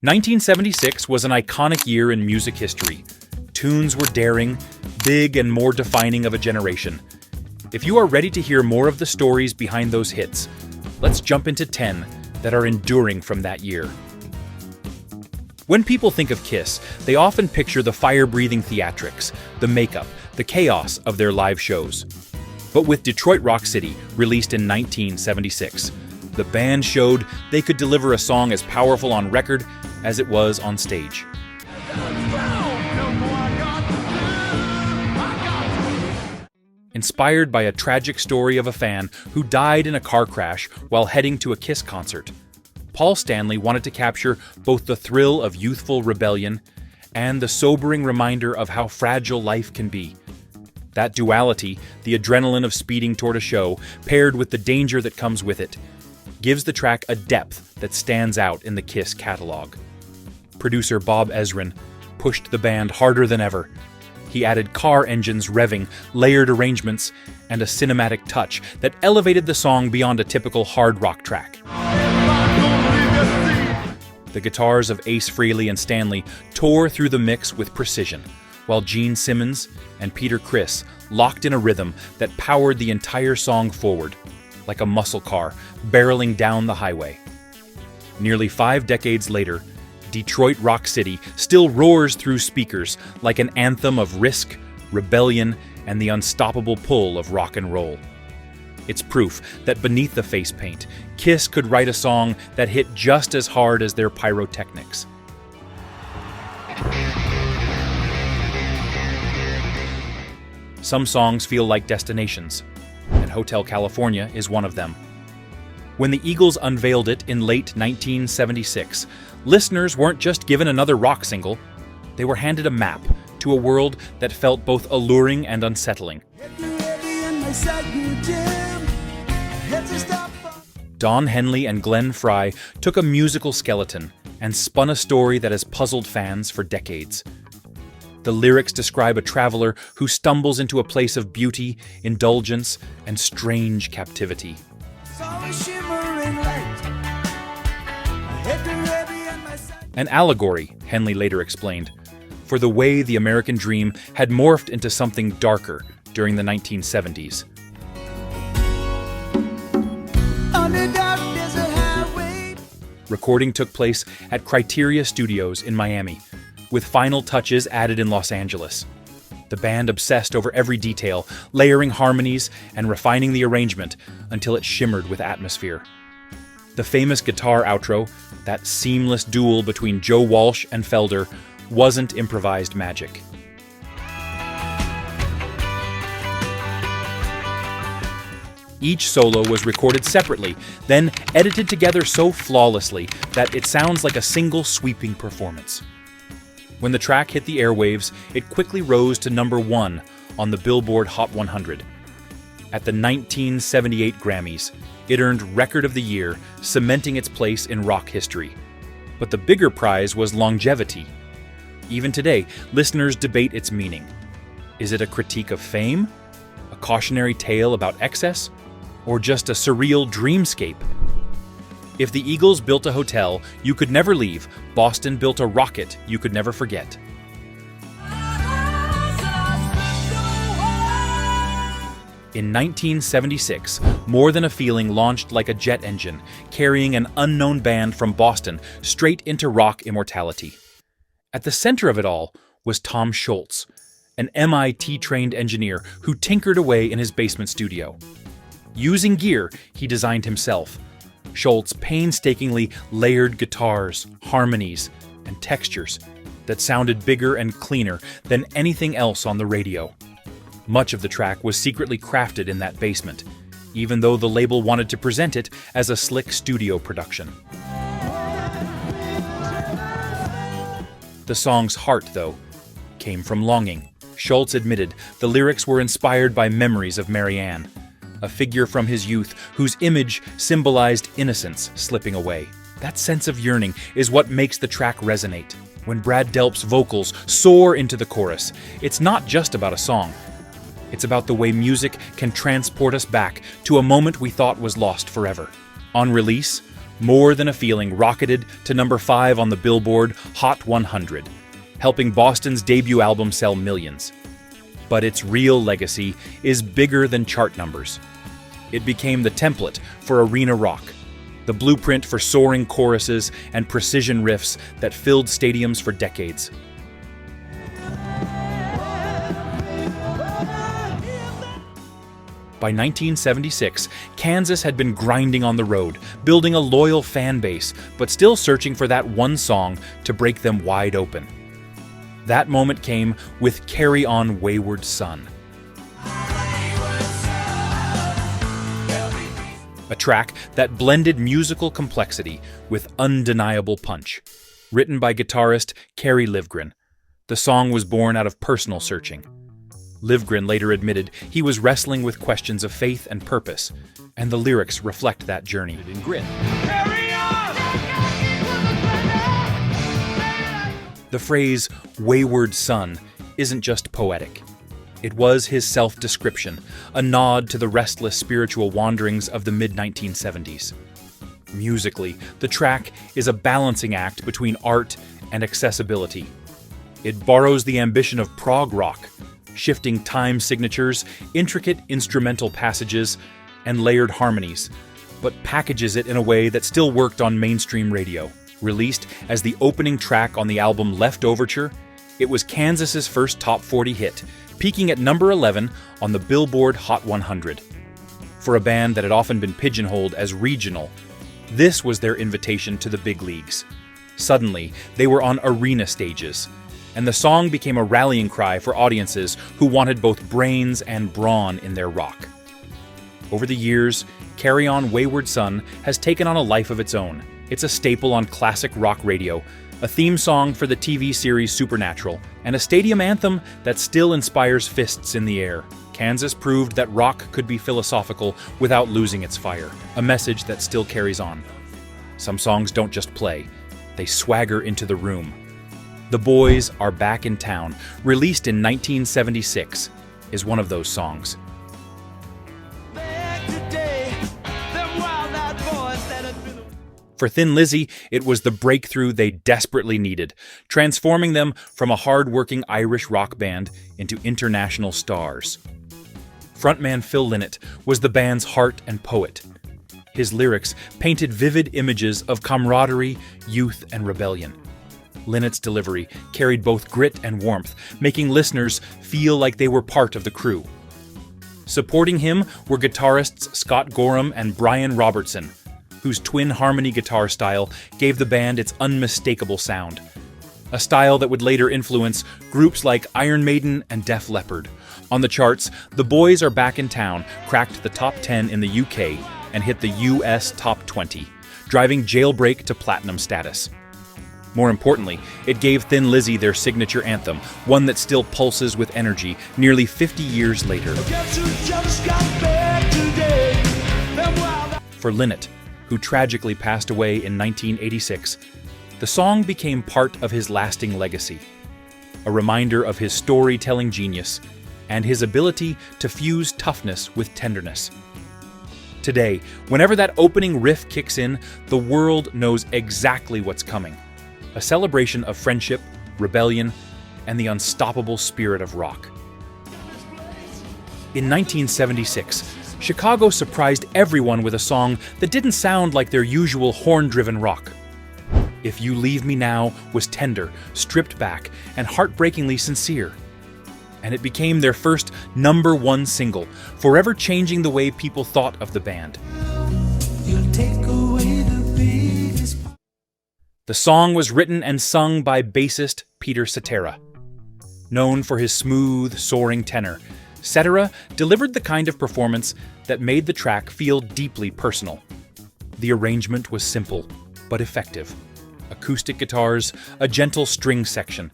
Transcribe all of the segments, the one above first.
1976 was an iconic year in music history. Tunes were daring, big, and more defining of a generation. If you are ready to hear more of the stories behind those hits, let's jump into 10 that are enduring from that year. When people think of Kiss, they often picture the fire-breathing theatrics, the makeup, the chaos of their live shows. But with Detroit Rock City, released in 1976, the band showed they could deliver a song as powerful on record as it was on stage. Inspired by a tragic story of a fan who died in a car crash while heading to a Kiss concert, Paul Stanley wanted to capture both the thrill of youthful rebellion and the sobering reminder of how fragile life can be. That duality, the adrenaline of speeding toward a show, paired with the danger that comes with it, gives the track a depth that stands out in the Kiss catalog. Producer Bob Ezrin pushed the band harder than ever. He added car engines revving, layered arrangements, and a cinematic touch that elevated the song beyond a typical hard rock track. The guitars of Ace Frehley and Stanley tore through the mix with precision, while Gene Simmons and Peter Criss locked in a rhythm that powered the entire song forward, like a muscle car barreling down the highway. Nearly 5 decades later, Detroit Rock City still roars through speakers like an anthem of risk, rebellion, and the unstoppable pull of rock and roll. It's proof that beneath the face paint, Kiss could write a song that hit just as hard as their pyrotechnics. Some songs feel like destinations, and Hotel California is one of them. When the Eagles unveiled it in late 1976, listeners weren't just given another rock single, they were handed a map to a world that felt both alluring and unsettling. Don Henley and Glenn Frey took a musical skeleton and spun a story that has puzzled fans for decades. The lyrics describe a traveler who stumbles into a place of beauty, indulgence, and strange captivity. An allegory, Henley later explained, for the way the American dream had morphed into something darker during the 1970s. Recording took place at Criteria Studios in Miami, with final touches added in Los Angeles. The band obsessed over every detail, layering harmonies and refining the arrangement until it shimmered with atmosphere. The famous guitar outro, that seamless duel between Joe Walsh and Felder, wasn't improvised magic. Each solo was recorded separately, then edited together so flawlessly that it sounds like a single sweeping performance. When the track hit the airwaves, it quickly rose to number 1 on the Billboard Hot 100. At the 1978 Grammys, it earned Record of the Year, cementing its place in rock history. But the bigger prize was longevity. Even today, listeners debate its meaning. Is it a critique of fame? A cautionary tale about excess? Or just a surreal dreamscape? If the Eagles built a hotel you could never leave, Boston built a rocket you could never forget. In 1976, More Than a Feeling launched like a jet engine, carrying an unknown band from Boston straight into rock immortality. At the center of it all was Tom Scholz, an MIT-trained engineer who tinkered away in his basement studio. Using gear he designed himself, Scholz painstakingly layered guitars, harmonies, and textures that sounded bigger and cleaner than anything else on the radio. Much of the track was secretly crafted in that basement, even though the label wanted to present it as a slick studio production. The song's heart, though, came from longing. Scholz admitted the lyrics were inspired by memories of Mary Ann, a figure from his youth whose image symbolized innocence slipping away. That sense of yearning is what makes the track resonate. When Brad Delp's vocals soar into the chorus, it's not just about a song. It's about the way music can transport us back to a moment we thought was lost forever. On release, More Than a Feeling rocketed to number 5 on the Billboard Hot 100, helping Boston's debut album sell millions. But its real legacy is bigger than chart numbers. It became the template for arena rock, the blueprint for soaring choruses and precision riffs that filled stadiums for decades. By 1976, Kansas had been grinding on the road, building a loyal fan base, but still searching for that one song to break them wide open. That moment came with Carry On, Wayward Son. A track that blended musical complexity with undeniable punch. Written by guitarist Kerry Livgren, the song was born out of personal searching. Livgren later admitted he was wrestling with questions of faith and purpose, and the lyrics reflect that journey. In grit. The phrase "wayward son" isn't just poetic. It was his self-description, a nod to the restless spiritual wanderings of the mid-1970s. Musically, the track is a balancing act between art and accessibility. It borrows the ambition of prog rock, shifting time signatures, intricate instrumental passages, and layered harmonies, but packages it in a way that still worked on mainstream radio. Released as the opening track on the album Leftoverture, it was Kansas's first top 40 hit, peaking at number 11 on the Billboard Hot 100. For a band that had often been pigeonholed as regional, this was their invitation to the big leagues. Suddenly, they were on arena stages, and the song became a rallying cry for audiences who wanted both brains and brawn in their rock. Over the years, Carry On, Wayward Son has taken on a life of its own. It's a staple on classic rock radio, a theme song for the TV series Supernatural, and a stadium anthem that still inspires fists in the air. Kansas proved that rock could be philosophical without losing its fire, a message that still carries on. Some songs don't just play, they swagger into the room. The Boys Are Back in Town, released in 1976, is one of those songs. For Thin Lizzy, it was the breakthrough they desperately needed, transforming them from a hard-working Irish rock band into international stars. Frontman Phil Lynott was the band's heart and poet. His lyrics painted vivid images of camaraderie, youth, and rebellion. Lynott's delivery carried both grit and warmth, making listeners feel like they were part of the crew. Supporting him were guitarists Scott Gorham and Brian Robertson, whose twin harmony guitar style gave the band its unmistakable sound. A style that would later influence groups like Iron Maiden and Def Leppard. On the charts, The Boys Are Back in Town cracked the top 10 in the UK and hit the US top 20, driving Jailbreak to platinum status. More importantly, it gave Thin Lizzy their signature anthem, one that still pulses with energy nearly 50 years later. For Lynott, who tragically passed away in 1986, the song became part of his lasting legacy, a reminder of his storytelling genius and his ability to fuse toughness with tenderness. Today, whenever that opening riff kicks in, the world knows exactly what's coming. A celebration of friendship, rebellion, and the unstoppable spirit of rock. In 1976, Chicago surprised everyone with a song that didn't sound like their usual horn-driven rock. If You Leave Me Now was tender, stripped back, and heartbreakingly sincere. And it became their first number 1 single, forever changing the way people thought of the band. The song was written and sung by bassist Peter Cetera. Known for his smooth, soaring tenor, Cetera delivered the kind of performance that made the track feel deeply personal. The arrangement was simple, but effective. Acoustic guitars, a gentle string section,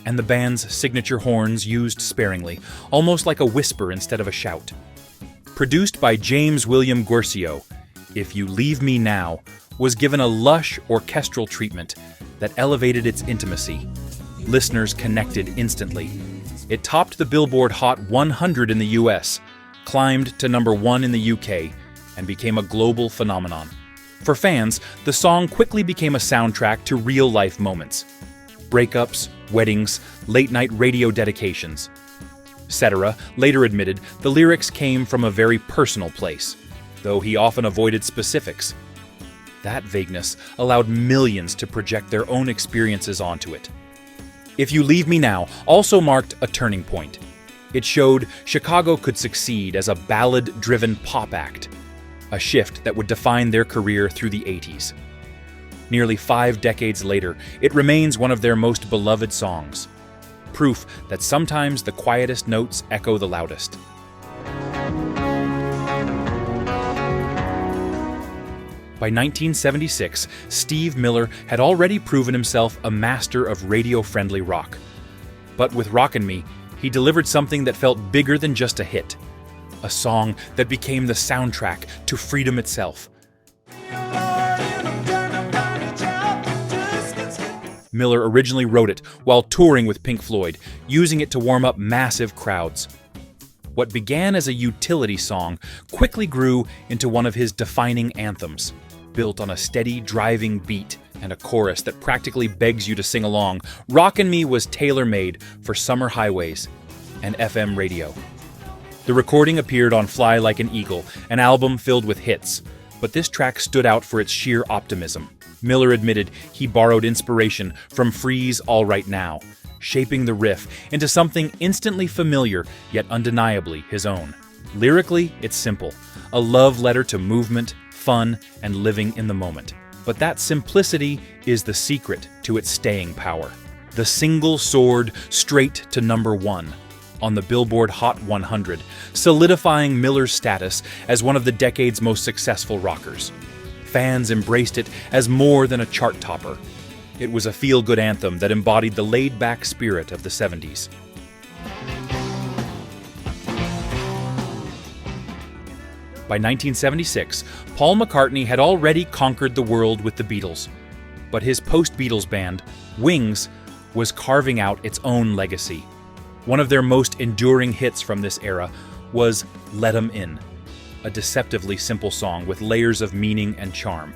and the band's signature horns used sparingly, almost like a whisper instead of a shout. Produced by James William Guercio, If You Leave Me Now was given a lush orchestral treatment that elevated its intimacy. Listeners connected instantly. It topped the Billboard Hot 100 in the US, climbed to number 1 in the UK, and became a global phenomenon. For fans, the song quickly became a soundtrack to real-life moments. Breakups, weddings, late-night radio dedications. Cetera later admitted the lyrics came from a very personal place, though he often avoided specifics. That vagueness allowed millions to project their own experiences onto it. If You Leave Me Now also marked a turning point. It showed Chicago could succeed as a ballad-driven pop act, a shift that would define their career through the 80s. Nearly 5 decades later, it remains one of their most beloved songs. Proof that sometimes the quietest notes echo the loudest. By 1976, Steve Miller had already proven himself a master of radio-friendly rock. But with Rockin' Me, he delivered something that felt bigger than just a hit. A song that became the soundtrack to freedom itself. Miller originally wrote it while touring with Pink Floyd, using it to warm up massive crowds. What began as a utility song quickly grew into one of his defining anthems, built on a steady, driving beat and a chorus that practically begs you to sing along. Rockin' Me was tailor-made for summer highways and FM radio. The recording appeared on Fly Like an Eagle, an album filled with hits, but this track stood out for its sheer optimism. Miller admitted he borrowed inspiration from Free's All Right Now, shaping the riff into something instantly familiar yet undeniably his own. Lyrically, it's simple, a love letter to movement, fun, and living in the moment. But that simplicity is the secret to its staying power. The single soared straight to #1 on the Billboard Hot 100, solidifying Miller's status as one of the decade's most successful rockers. Fans embraced it as more than a chart topper. It was a feel-good anthem that embodied the laid-back spirit of the 70s. By 1976, Paul McCartney had already conquered the world with the Beatles, but his post-Beatles band, Wings, was carving out its own legacy. One of their most enduring hits from this era was Let 'Em In, a deceptively simple song with layers of meaning and charm.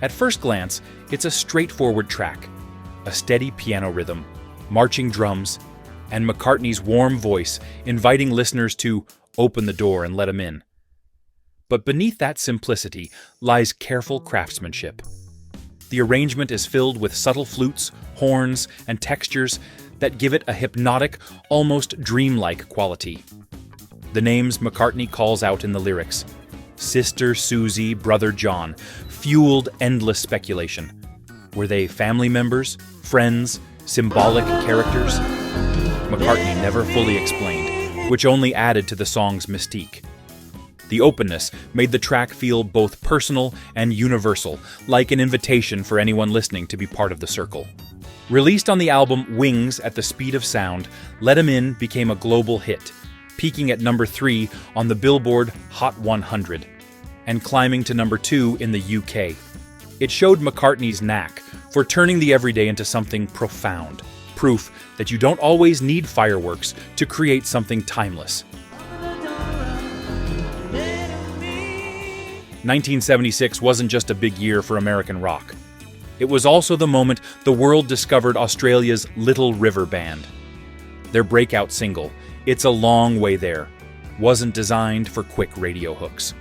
At first glance, it's a straightforward track, a steady piano rhythm, marching drums, and McCartney's warm voice inviting listeners to open the door and let him in. But beneath that simplicity lies careful craftsmanship. The arrangement is filled with subtle flutes, horns, and textures that give it a hypnotic, almost dreamlike quality. The names McCartney calls out in the lyrics, Sister Susie, Brother John, fueled endless speculation. Were they family members, friends, symbolic characters? McCartney never fully explained, which only added to the song's mystique. The openness made the track feel both personal and universal, like an invitation for anyone listening to be part of the circle. Released on the album Wings at the Speed of Sound, Let 'Em In became a global hit, peaking at #3 on the Billboard Hot 100, and climbing to #2 in the UK. It showed McCartney's knack for turning the everyday into something profound, proof that you don't always need fireworks to create something timeless. 1976 wasn't just a big year for American rock. It was also the moment the world discovered Australia's Little River Band. Their breakout single, It's a Long Way There, wasn't designed for quick radio hooks.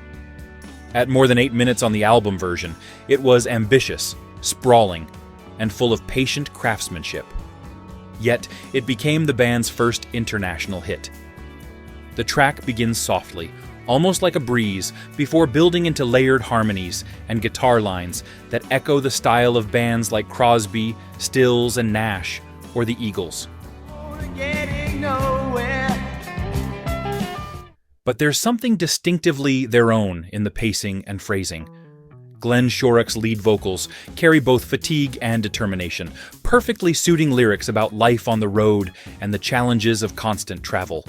At more than 8 minutes on the album version, it was ambitious, sprawling, and full of patient craftsmanship. Yet, it became the band's first international hit. The track begins softly, almost like a breeze, before building into layered harmonies and guitar lines that echo the style of bands like Crosby, Stills and Nash, or the Eagles. But there's something distinctively their own in the pacing and phrasing. Glenn Shorrock's lead vocals carry both fatigue and determination, perfectly suiting lyrics about life on the road and the challenges of constant travel.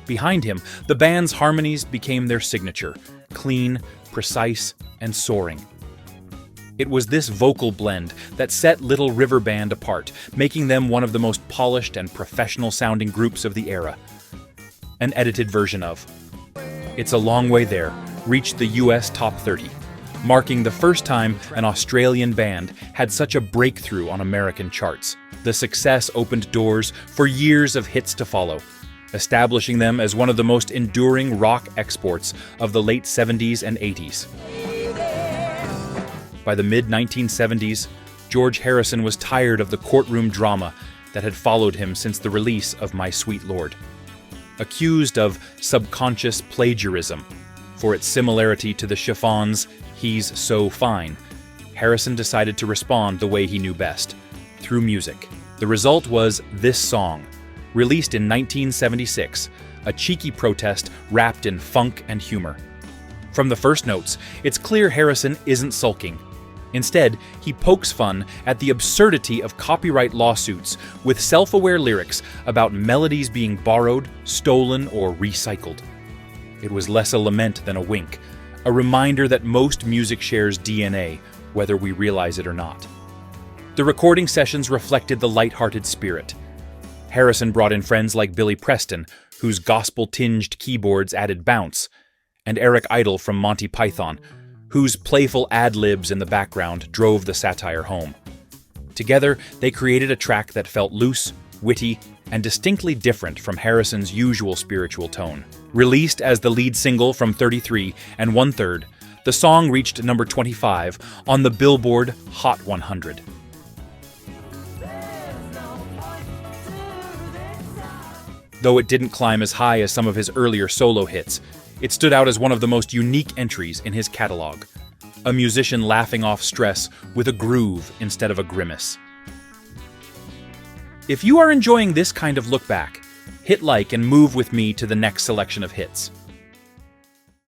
Behind him, the band's harmonies became their signature, clean, precise, and soaring. It was this vocal blend that set Little River Band apart, making them one of the most polished and professional-sounding groups of the era. An edited version of It's a Long Way There reached the US top 30, marking the first time an Australian band had such a breakthrough on American charts. The success opened doors for years of hits to follow, establishing them as one of the most enduring rock exports of the late 70s and 80s. By the mid-1970s, George Harrison was tired of the courtroom drama that had followed him since the release of My Sweet Lord. Accused of subconscious plagiarism for its similarity to the Chiffons' He's So Fine, Harrison decided to respond the way he knew best, through music. The result was this song, released in 1976, a cheeky protest wrapped in funk and humor. From the first notes, it's clear Harrison isn't sulking. Instead, he pokes fun at the absurdity of copyright lawsuits with self-aware lyrics about melodies being borrowed, stolen, or recycled. It was less a lament than a wink, a reminder that most music shares DNA, whether we realize it or not. The recording sessions reflected the light-hearted spirit. Harrison brought in friends like Billy Preston, whose gospel-tinged keyboards added bounce, and Eric Idle from Monty Python, whose playful ad-libs in the background drove the satire home. Together, they created a track that felt loose, witty, and distinctly different from Harrison's usual spiritual tone. Released as the lead single from 33 and 1/3, the song reached number 25 on the Billboard Hot 100. Though it didn't climb as high as some of his earlier solo hits, it stood out as one of the most unique entries in his catalog. A musician laughing off stress with a groove instead of a grimace. If you are enjoying this kind of look back, hit like and move with me to the next selection of hits.